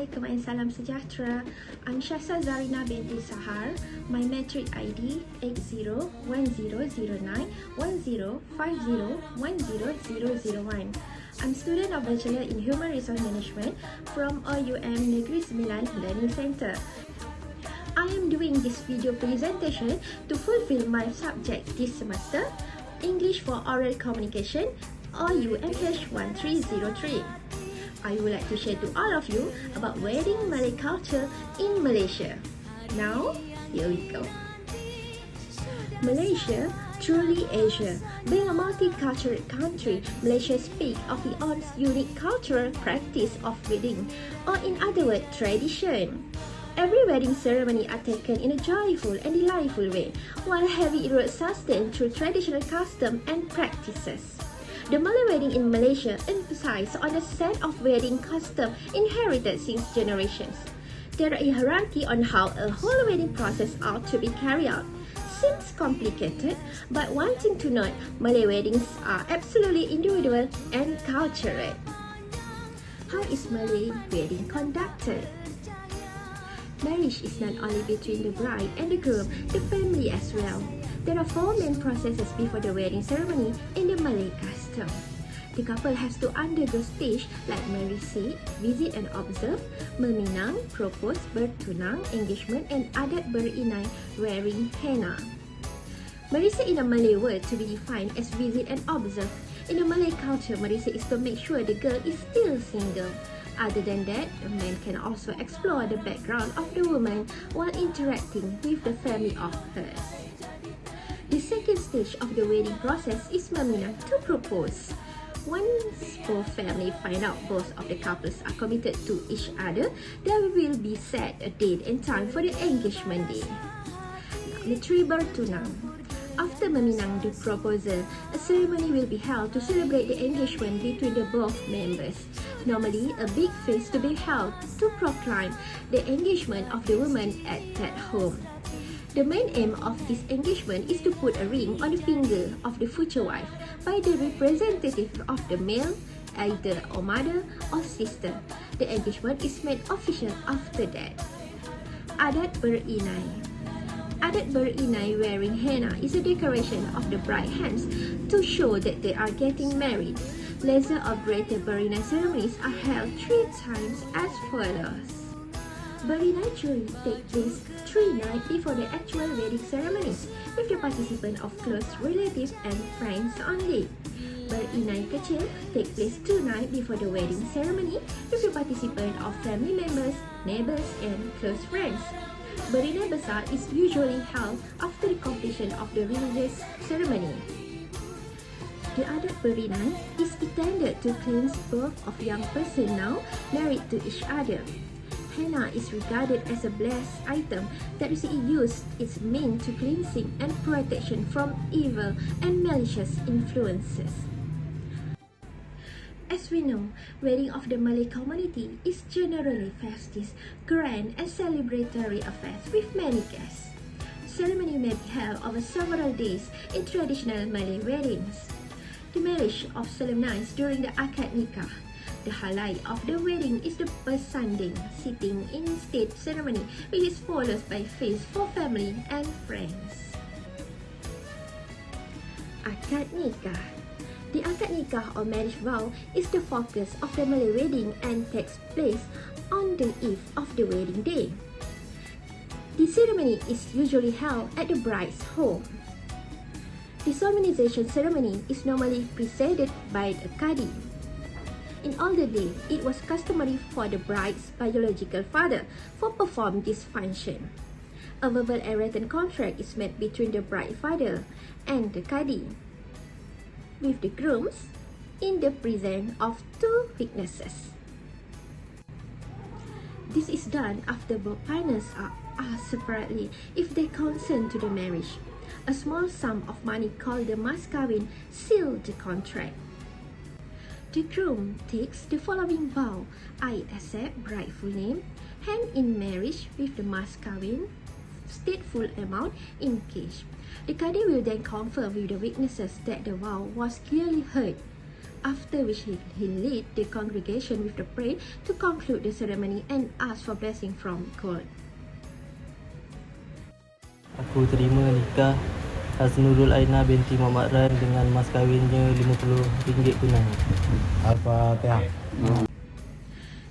Assalamualaikum and salam sejahtera. I'm Shasazarina binti Sahar. My Matric ID 8010091050100001. I'm student of Bachelor in Human Resource Management from OUMH1303 Learning Center. I am doing this video presentation to fulfill my subject this semester, English for Oral Communication, OUMH1303. I would like to share to all of you about wedding Malay culture in Malaysia. Now, here we go. Malaysia, truly Asia. Being a multicultural country, Malaysia speaks of its own unique cultural practice of wedding, or in other words, tradition. Every wedding ceremony are taken in a joyful and delightful way, while heavy roots sustained through traditional custom and practices. The Malay wedding in Malaysia emphasizes on a set of wedding customs inherited since generations. There is a hierarchy on how a whole wedding process ought to be carried out. Seems complicated, but one thing to note, Malay weddings are absolutely individual and cultural. How is Malay wedding conducted? Marriage is not only between the bride and the groom, the family as well. There are 4 main processes before the wedding ceremony in the Malay custom. The couple has to undergo stage like marriage, visit and observe, meminang, propose, bertunang, engagement, and adat berinai, wearing henna. Marriage in a Malay word to be defined as visit and observe. In the Malay culture, marriage is to make sure the girl is still single. Other than that, the man can also explore the background of the woman while interacting with the family of hers. The second stage of the wedding process is meminang, to propose. Once both families find out both of the couples are committed to each other, there will be set a date and time for the engagement day. Now, the 3 bertunang. After meminang the proposal, a ceremony will be held to celebrate the engagement between the both members. Normally, a big feast to be held to proclaim the engagement of the woman at that home. The main aim of this engagement is to put a ring on the finger of the future wife by the representative of the male, either or mother or sister. The engagement is made official after that. Adat berinai. Adat berinai, wearing henna, is a decoration of the bride's hands to show that they are getting married. Lesser or greater berinai ceremonies are held 3 times as follows. Berinai usually take place 3 nights before the actual wedding ceremony, with the participant of close relatives and friends only. Berinai kecil take place 2 nights before the wedding ceremony, with the participant of family members, neighbors, and close friends. Berinai besar is usually held after the completion of the religious ceremony. The adat berinai is intended to cleanse both of young persons now married to each other. Henna is regarded as a blessed item that is used its means to cleansing and protection from evil and malicious influences. As we know, wedding of the Malay community is generally festive, grand and celebratory affairs with many guests. Ceremony may be held over several days in traditional Malay weddings. The marriage of solemnized during the akad nikah. The highlight of the wedding is the bersanding, sitting in state ceremony, which is followed by feast for family and friends. Akad nikah. The akad nikah or marriage vow is the focus of the Malay wedding and takes place on the eve of the wedding day. The ceremony is usually held at the bride's home. The solemnization ceremony is normally preceded by a qadi. In older days, it was customary for the bride's biological father to perform this function. A verbal and written contract is made between the bride's father and the qadi, with the grooms in the presence of 2 witnesses. This is done after both partners are asked separately if they consent to the marriage. A small sum of money called the mas kawin seals the contract. The groom takes the following vow: I accept bride full name, hand in marriage with the mas kawin, state full amount in cash. The qadi will then confirm with the witnesses that the vow was clearly heard. after which he lead the congregation with the prayer to conclude the ceremony and ask for blessing from God. Aku terima nikah Hasnurul Aina binti Muhammad Ran dengan mas kahwinnya RM50 tunai. Al-Fatihah.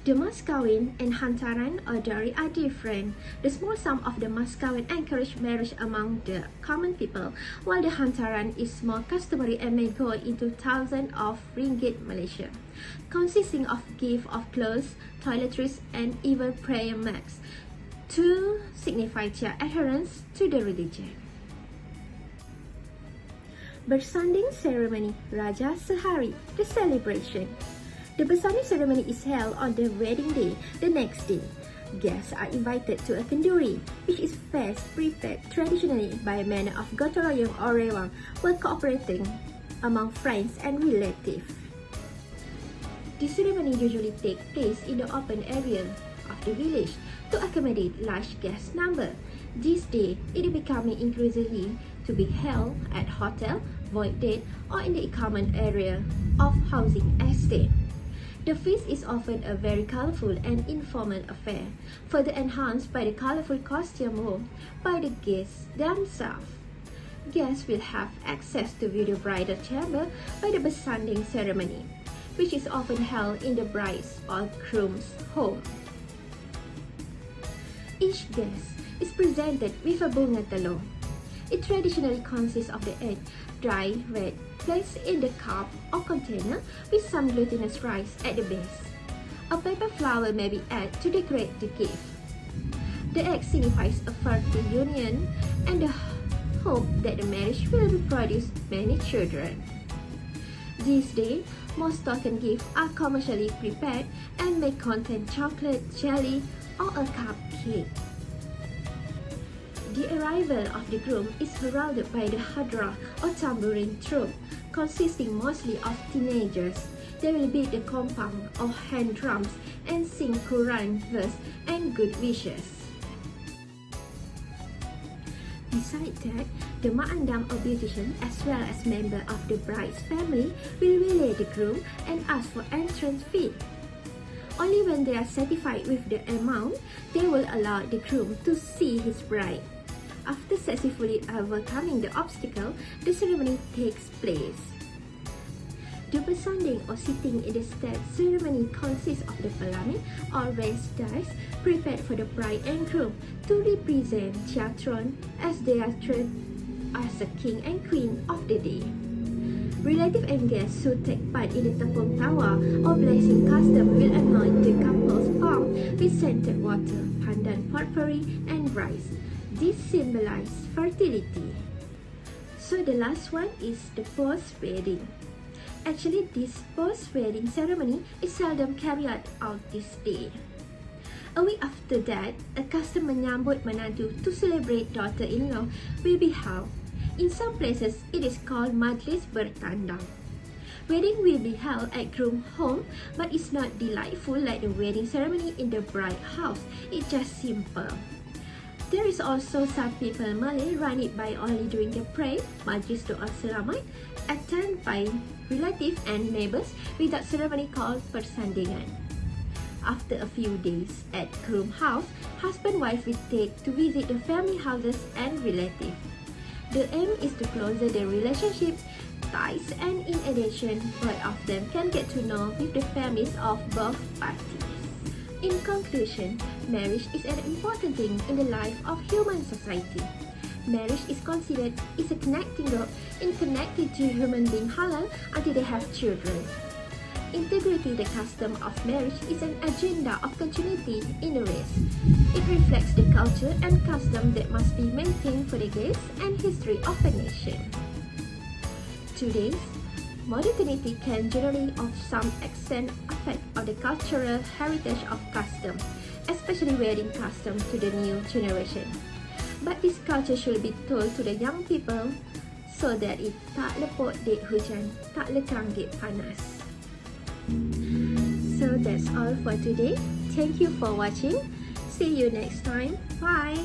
The mas kawin and hantaran or dowry are different. The small sum of the mas kawin encourage marriage among the common people, while the hantaran is more customary and may go into thousands of ringgit Malaysia, consisting of gift of clothes, toiletries, and even prayer mats to signify their adherence to the religion. Bersanding ceremony Raja Sehari, the celebration. The bersanding ceremony is held on the wedding day, the next day. Guests are invited to a kenduri, which is feast prepared traditionally by a manner of gotong royong or rewang, while cooperating among friends and relatives. The ceremony usually takes place in the open area of the village to accommodate large guest number. This day, it is becoming increasingly to be held at hotel, void deck, or in the common area of housing estate. The feast is often a very colorful and informal affair, further enhanced by the colorful costume worn by the guests themselves. Guests will have access to view the bridal chamber by the bersanding ceremony, which is often held in the bride's or groom's home. Each guest is presented with a bunga telur. It traditionally consists of the egg, dry, wet, placed in the cup or container with some glutinous rice at the base. A paper flower may be added to decorate the gift. The egg signifies a fertile union and the hope that the marriage will produce many children. This day, most token gifts are commercially prepared and may contain chocolate, jelly, or a cupcake. The arrival of the groom is heralded by the hadra or tambourine troupe, consisting mostly of teenagers. They will beat the compound or hand drums and sing Quran verse and good wishes. Besides that, the ma'andam or beautician as well as member of the bride's family will relay the groom and ask for entrance fee. Only when they are satisfied with the amount, they will allow the groom to see his bride. After successfully overcoming the obstacle, the ceremony takes place. The bersanding or sitting in the step ceremony consists of the pelamin or raised dice prepared for the bride and groom to represent their throne as they are treated as the king and queen of the day. Relatives and guests who take part in the tepung tawa or blessing custom will anoint the couple's palm with scented water, pandan potpourri, and rice. This symbolizes fertility. So the last one is the post-wedding. Actually, this post-wedding ceremony is seldom carried out this day. A week after that, a custom menyambut menantu to celebrate daughter-in-law will be held. In some places, it is called Majlis Bertandang. Wedding will be held at groom's home, but it's not delightful like the wedding ceremony in the bride's house. It's just simple. There is also some people Malay run it by only doing the prayer, Majlis Doa Selamat, attended by relatives and neighbors without ceremony called persandingan. After a few days at groom house, husband-wife will take to visit the family houses and relatives. The aim is to closer the relationship ties, and in addition, both of them can get to know with the families of both parties. In conclusion, marriage is an important thing in the life of human society. Marriage is considered is a connecting rope in connecting to human being halal until they have children. Integrating the custom of marriage is an agenda of continuity in the race. It reflects the culture and custom that must be maintained for the guests and history of a nation. Today, modernity can generally of some extent affect on the cultural heritage of custom, especially wedding custom to the new generation. But this culture should be told to the young people so that it tak lepot dek hujan, tak lekang dek panas. So that's all for today. Thank you for watching. See you next time. Bye!